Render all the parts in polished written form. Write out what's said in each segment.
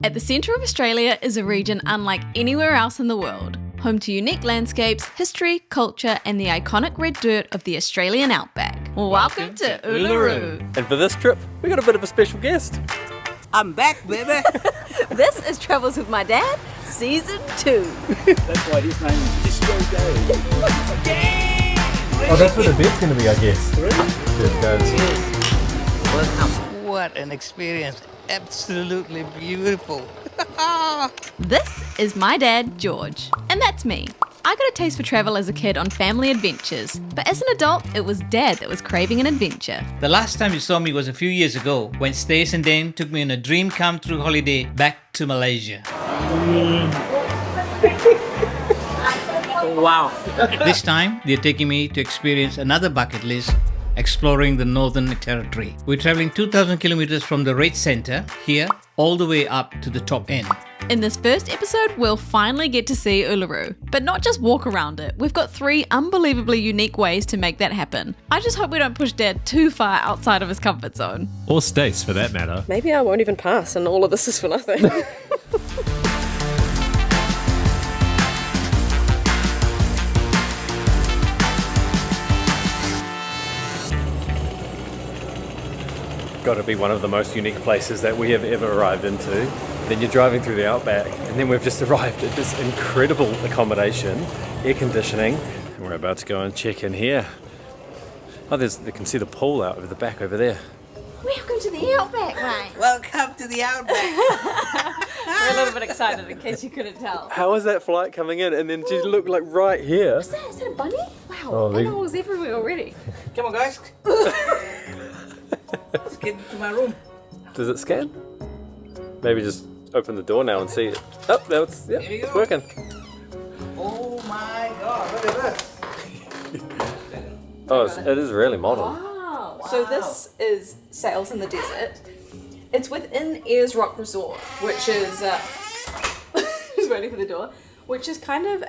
At the centre of Australia is a region unlike anywhere else in the world, home to unique landscapes, history, culture, and the iconic red dirt of the Australian outback. Welcome to Uluru. And for this trip, we got a bit of a special guest. I'm back, baby. This is Travels with My Dad, Season 2. That's why his name is Disco Dane. Dane! Oh, that's where the bed's going to be, I guess. Cheers, guys. Welcome. What an experience. Absolutely beautiful. This is my dad, George, and that's me. I got a taste for travel as a kid on family adventures, but as an adult, it was Dad that was craving an adventure. The last time you saw me was a few years ago when Stacey and Dane took me on a dream come true holiday back to Malaysia. Wow. This time, they're taking me to experience another bucket list, exploring the Northern Territory. We're traveling 2,000 kilometers from the Red Centre here all the way up to the top end. In this first episode, we'll finally get to see Uluru, but not just walk around it. We've got 3 unbelievably unique ways to make that happen. I just hope we don't push Dad too far outside of his comfort zone. Or Stace, for that matter. Maybe I won't even pass and all of this is for nothing. Got to be one of the most unique places that we have ever arrived into. Then you're driving through the outback, and then we've just arrived at this incredible accommodation, air conditioning. And we're about to go and check in here. Oh, you can see the pool out over the back over there. Welcome to the outback, mate. Welcome to the outback. We're a little bit excited in case you couldn't tell. How is that flight coming in? And then just look like right here. Is that a bunny? Wow, Oh, animals everywhere already. Come on, guys. Let's get into my room. Does it scan? Maybe just open the door now and see it. Oh, that's Here you it's go. working. Oh my God, look at this. Oh, it is really modern. Wow. So this is Sails in the Desert. It's within Ayers Rock Resort, which is just waiting for the door, which is kind of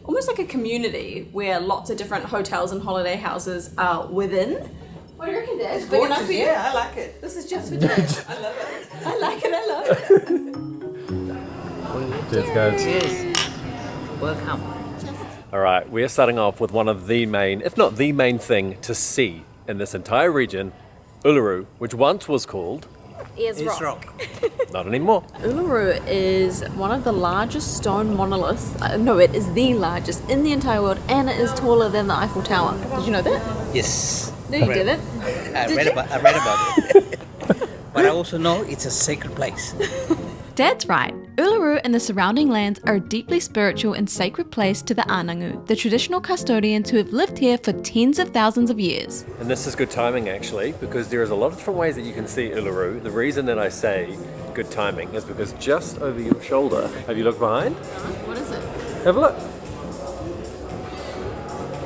almost like a community where lots of different hotels and holiday houses are within. What do you reckon, Dad? It's Big enough gorgeous. for you? Yeah, I like it. This is just for Dad. I love it. I like it, I love it. Cheers, guys. Cheers. Welcome. All right, we are starting off with one of the main, if not the main thing to see in this entire region, Uluru, which once was called, Ayers Rock. not anymore. Uluru is one of the largest stone monoliths. No, it is the largest in the entire world, and it is taller than the Eiffel Tower. Did you know that? Yes. No, you didn't. I read about it. But I also know it's a sacred place. Dad's right. Uluru and the surrounding lands are a deeply spiritual and sacred place to the Anangu, the traditional custodians who have lived here for tens of thousands of years. And this is good timing actually, because there is a lot of different ways that you can see Uluru. The reason that I say good timing is because just over your shoulder, have you looked behind? What is it? Have a look.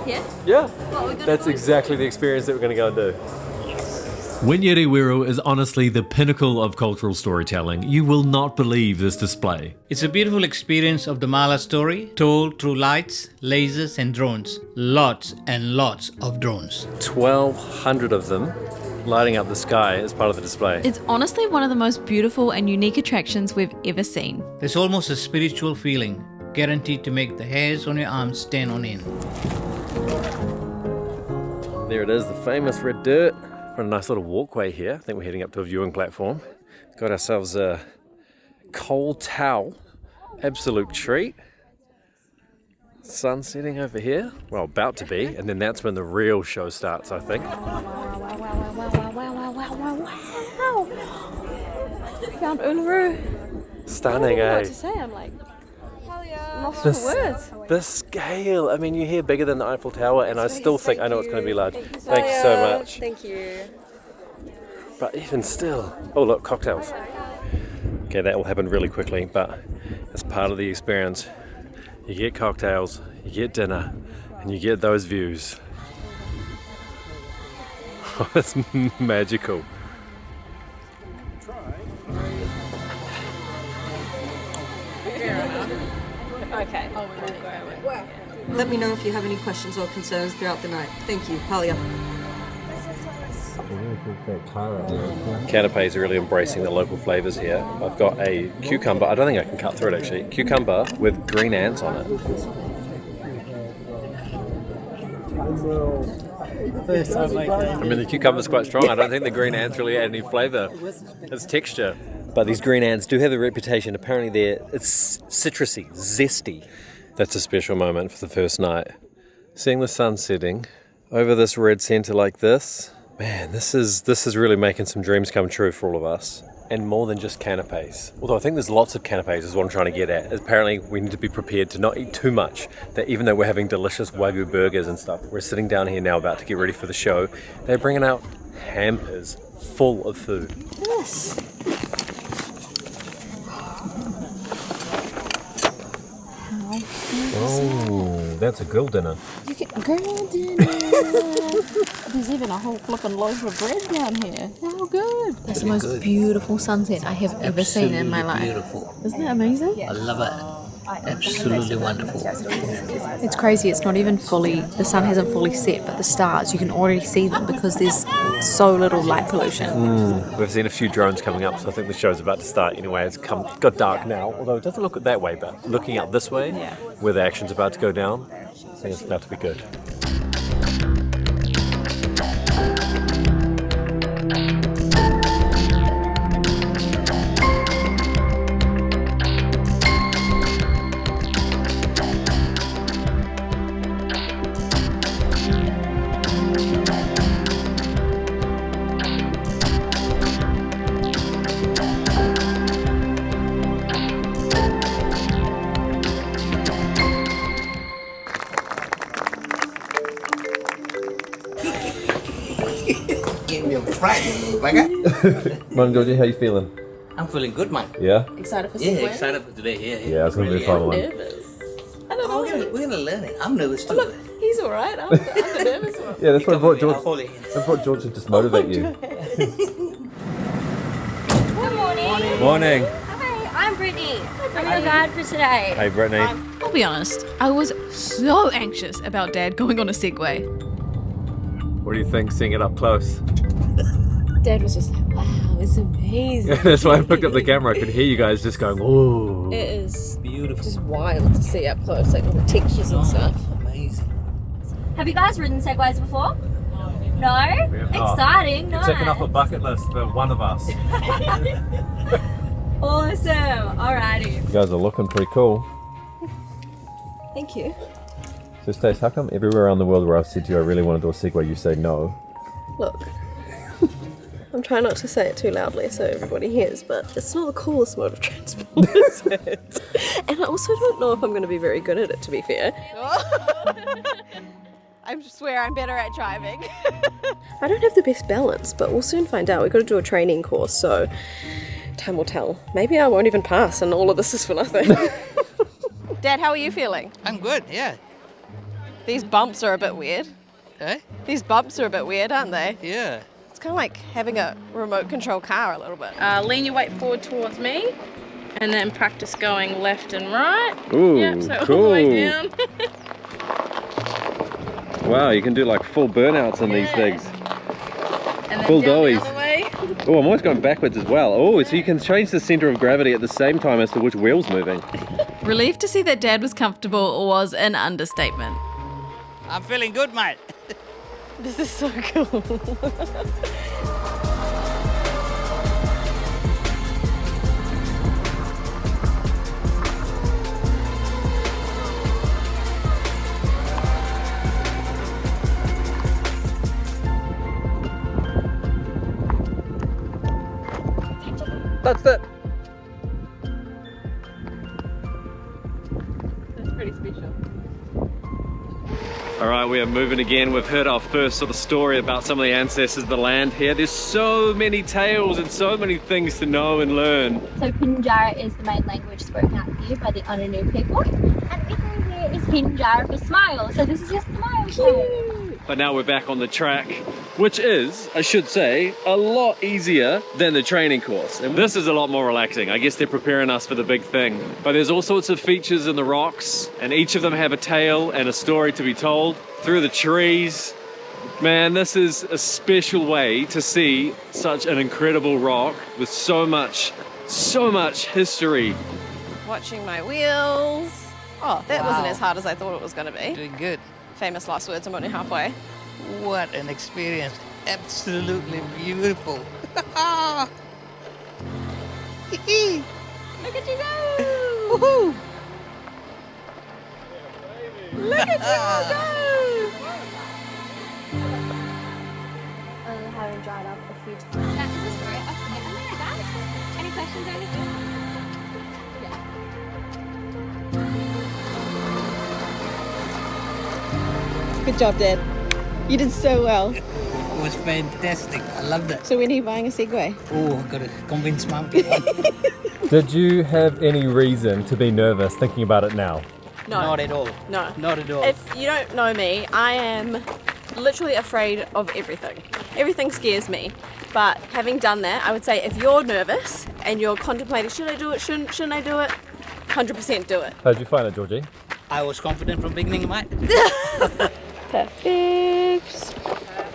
Yeah? Yeah, What, we're gonna that's go? exactly the experience that we're going to go and do. Wintjiri Wiru is honestly the pinnacle of cultural storytelling. You will not believe this display. It's a beautiful experience of the Mala story told through lights, lasers and drones. Lots and lots of drones. 1,200 of them lighting up the sky as part of the display. It's honestly one of the most beautiful and unique attractions we've ever seen. There's almost a spiritual feeling, guaranteed to make the hairs on your arms stand on end. There it is, the famous red dirt. We're on a nice little walkway here. I think we're heading up to a viewing platform. Got ourselves a cold towel. Absolute treat. Sun setting over here. Well, about to be. And then that's when the real show starts, I think. Wow. We found Uluru. Stunning, I don't know eh? what to say. I'm like lost for words. The scale. I mean, you're here bigger than the Eiffel Tower, and I still think I know it's going to be large. Thank you so much. Thank you. But even still, oh look, cocktails. Okay, that will happen really quickly, but as part of the experience, you get cocktails, you get dinner, and you get those views. Oh, it's magical. Okay. Let me know if you have any questions or concerns throughout the night. Thank you, Palia. Canapés are really embracing the local flavours here. I've got a cucumber, I don't think I can cut through it actually, cucumber with green ants on it. I mean, the cucumber's quite strong. I don't think the green ants really add any flavour. It's texture. But these green ants do have a reputation. Apparently it's citrusy, zesty. That's a special moment for the first night. Seeing the sun setting over this red centre like this, man, this is really making some dreams come true for all of us. And more than just canapes. Although I think there's lots of canapes is what I'm trying to get at. Apparently we need to be prepared to not eat too much. That even though we're having delicious Wagyu burgers and stuff, we're sitting down here now about to get ready for the show. They're bringing out hampers full of food. Yes. Oh, that's a girl dinner. You get girl dinner. There's even a whole flipping loaf of bread down here. How good. That's the most beautiful sunset I have ever seen in my life. Beautiful. Isn't that amazing? I love it. Absolutely wonderful. It's crazy. It's not even fully, the sun hasn't fully set, but the stars, you can already see them because there's so little light pollution. We've seen a few drones coming up, so I think the show's about to start anyway. It's got dark now, although it doesn't look that way, but looking out this way, where the action's about to go down, I think it's about to be good. Morning, Georgie, how you feeling? I'm feeling good, man. Yeah? Excited for Yeah, Segway? excited for today. Yeah, it's going to be a fun one. Nervous. I don't know. We're gonna learn it. I'm nervous too. Look, he's alright. I'm the nervous one. Yeah, that's why I brought George. I'll follow you. I brought George to just motivate you. Good morning. Morning. Hi, I'm Brittany. I'm your guide for today. Hey, Brittany. I'll be honest, I was so anxious about Dad going on a Segway. What do you think, seeing it up close? Dad was just like, wow, it's amazing. That's why I picked up the camera. I could hear you guys just going, ooh. It is Beautiful. just wild to see up close, like all the textures and stuff. Amazing. Have you guys ridden Segways before? No? have not. Exciting, nice. Ticking off a bucket list for one of us. Awesome. Alrighty. You guys are looking pretty cool. Thank you. So, Stace, how come everywhere around the world where I've said to you I really want to do a Segway, you say no? Look, I'm trying not to say it too loudly so everybody hears, but it's not the coolest mode of transport, is it? And I also don't know if I'm going to be very good at it, to be fair. I swear I'm better at driving. I don't have the best balance, but we'll soon find out. We've got to do a training course, so time will tell. Maybe I won't even pass and all of this is for nothing. Dad, how are you feeling? I'm good, yeah. These bumps are a bit weird. Eh? These bumps are a bit weird, aren't they? Yeah. It's kind of like having a remote control car a little bit. Lean your weight forward towards me and then practice going left and right. Ooh, Yep, so cool. all the way down. Wow, you can do like full burnouts on these things. And then Full down doughies. the other way. Oh, I'm always going backwards as well. Oh, so you can change the centre of gravity at the same time as to which wheel's moving. Relief to see that Dad was comfortable was an understatement. I'm feeling good, mate. This is so cool. That's it. That's pretty special. All right, we are moving again. We've heard our first sort of story about some of the ancestors of the land here. There's so many tales and so many things to know and learn. So Pinjara is the main language spoken out here by the Ununu people. And everything here is Pinjara for smile. So this is your smile show. But now we're back on the track, which is, I should say, a lot easier than the training course. And this is a lot more relaxing. I guess they're preparing us for the big thing. But there's all sorts of features in the rocks, and each of them have a tale and a story to be told through the trees. Man, this is a special way to see such an incredible rock with so much history. Watching my wheels. Oh, that wasn't as hard as I thought it was going to be. Doing good. Famous last words, I'm only halfway. What an experience. Absolutely beautiful. Look at you go! Woohoo! Look at you go! Having dried up a few times. That is a story. Okay, oh my God. Any questions or anything? Yeah. Good job, Dad. You did so well. It was fantastic. I loved it. So when are you buying a Segway? Oh, I've got to convince Mum. Did you have any reason to be nervous thinking about it now? No. Not at all. No. Not at all. If you don't know me, I am literally afraid of everything. Everything scares me. But having done that, I would say if you're nervous and you're contemplating, should I do it, shouldn't I do it, 100% do it. How'd you find it, Georgie? I was confident from beginning, mate. Perfect.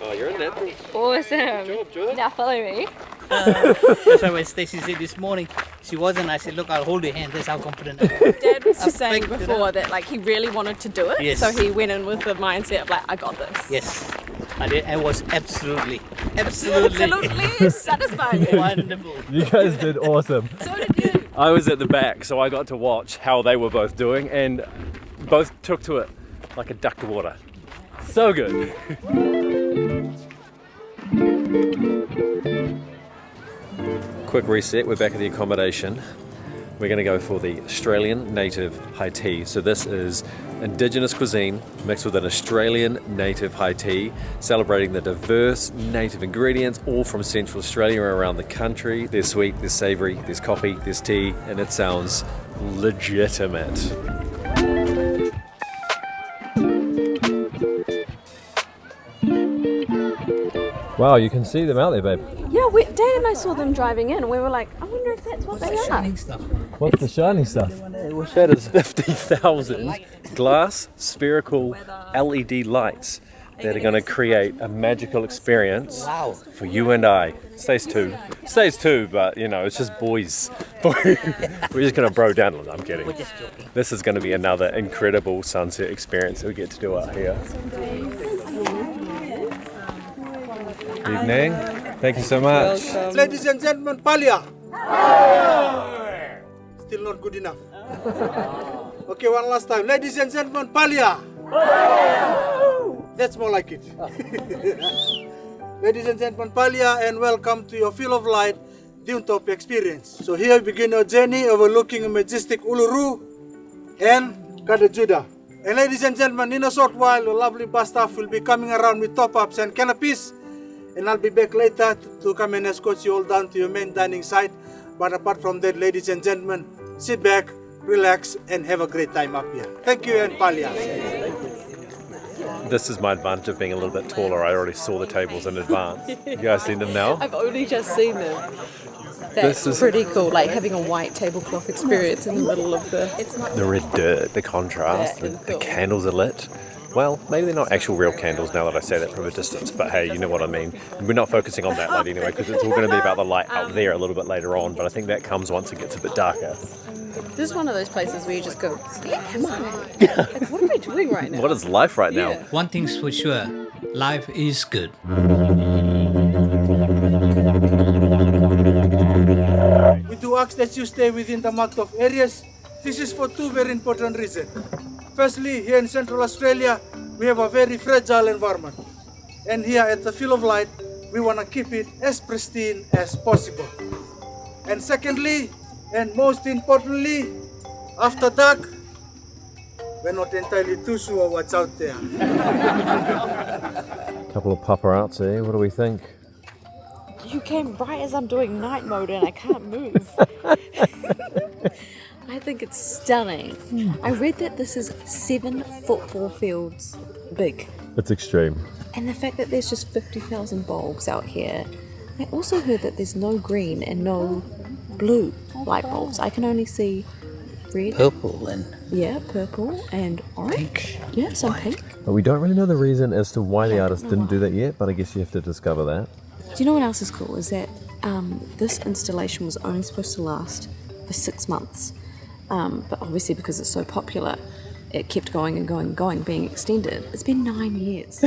Oh, you're in that. Awesome. Now follow me. That's why when Stacey said this morning, she wasn't. I said, look, I'll hold your hand. That's how confident I am. Dad was just I saying picked it before up. that like he really wanted to do it. Yes. So he went in with the mindset of like, I got this. Yes, I did. I was absolutely Absolutely satisfied. wonderful. You guys did awesome. So did you. I was at the back, so I got to watch how they were both doing, and both took to it like a duck to water. So good. Quick reset, we're back at the accommodation. We're going to go for the Australian native high tea. So this is Indigenous cuisine mixed with an Australian native high tea, celebrating the diverse native ingredients all from Central Australia and around the country. There's sweet, there's savoury, there's coffee, there's tea, and it sounds legitimate. Wow, you can see them out there, babe. Yeah, Dane and I saw them driving in and we were like, I wonder if that's what they are. Shining stuff. What's the shiny stuff? That is 50,000 glass spherical LED lights that are going to create a magical experience Wow. for you and I. Stays two, but you know, it's just boys. We're just going to bro down. I'm kidding. We're just joking. This is going to be another incredible sunset experience that we get to do out here. Evening. Thank you so much. Ladies and gentlemen, Palia. Still not good enough. Okay, one last time. Ladies and gentlemen, Palia. That's more like it. Ladies and gentlemen, Palia, and welcome to your Field of Light Dune-top experience. So here we begin our journey overlooking a majestic Uluru and Kata Tjuṯa. And ladies and gentlemen, in a short while, a lovely bus staff will be coming around with top-ups and canopies. And I'll be back later to come and escort you all down to your main dining site. But apart from that, ladies and gentlemen, sit back, relax, and have a great time up here. Thank you, and Palia. This is my advantage of being a little bit taller. I already saw the tables in advance. You guys seen them now? I've only just seen them. This That's is- pretty cool, like having a white tablecloth experience in the middle of the... The red dirt, the contrast, Yeah, the cool. candles are lit. Well, maybe they're not actual real candles now that I say that from a distance, but hey, you know what I mean. We're not focusing on that light anyway, because it's all going to be about the light out there a little bit later on, but I think that comes once it gets a bit darker. This is one of those places where you just go, come on. Like, what am I doing right now? What is life right now? Yeah. One thing's for sure, life is good. We do ask that you stay within the marked off areas. This is for two very important reasons. Firstly, here in Central Australia, we have a very fragile environment. And here at the Field of Light, we want to keep it as pristine as possible. And secondly, and most importantly, after dark, we're not entirely too sure what's out there. Couple of paparazzi, what do we think? You came right as I'm doing night mode and I can't move. I think it's stunning. I read that this is 7 football fields big. It's extreme. And the fact that there's just 50,000 bulbs out here. I also heard that there's no green and no blue light bulbs. I can only see red. Purple and Yeah, purple and orange. Yeah, some pink. But we don't really know the reason as to why the artist didn't do that yet, but I guess you have to discover that. Do you know what else is cool? Is that this installation was only supposed to last for 6 months. But obviously because it's so popular, it kept going and going and going, being extended. It's been 9 years.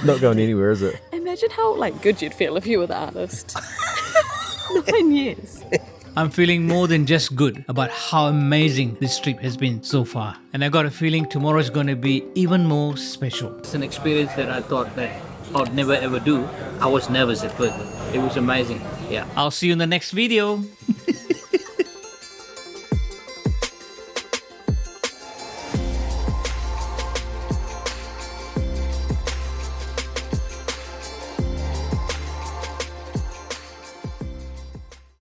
Not going anywhere, is it? Imagine how good you'd feel if you were the artist. 9 years. I'm feeling more than just good about how amazing this trip has been so far. And I got a feeling tomorrow is going to be even more special. it's an experience that I thought that I would never ever do. I was nervous at first. It was amazing. Yeah. I'll see you in the next video.